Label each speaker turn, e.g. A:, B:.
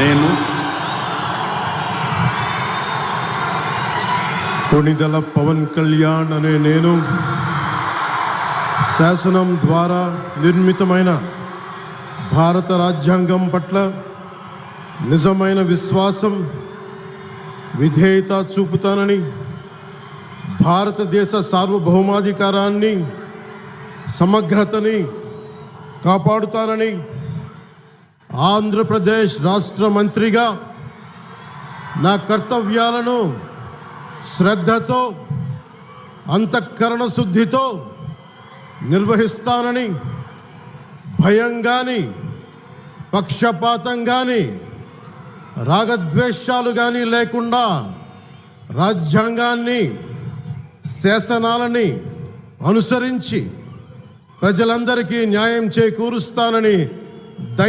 A: నేను
B: కొణిదెల పవన్ కళ్యాణ్ అనే నేను శాసనం ద్వారా నిర్మితమైన భారత రాజ్యాంగం పట్ల నిజమైన విశ్వాసం, విధేయత చూపుతానని, భారతదేశ సార్వభౌమాధికారాన్ని, సమగ్రతని కాపాడుతానని, ఆంధ్రప్రదేశ్ రాష్ట్ర మంత్రిగా నా కర్తవ్యాలను శ్రద్ధతో, అంతఃకరణ శుద్ధితో నిర్వహిస్తానని, భయం కానీ, పక్షపాతం కానీ, రాగద్వేషాలు కానీ లేకుండా రాజ్యాంగాన్ని, శాసనాలని అనుసరించి ప్రజలందరికీ న్యాయం చేకూరుస్తానని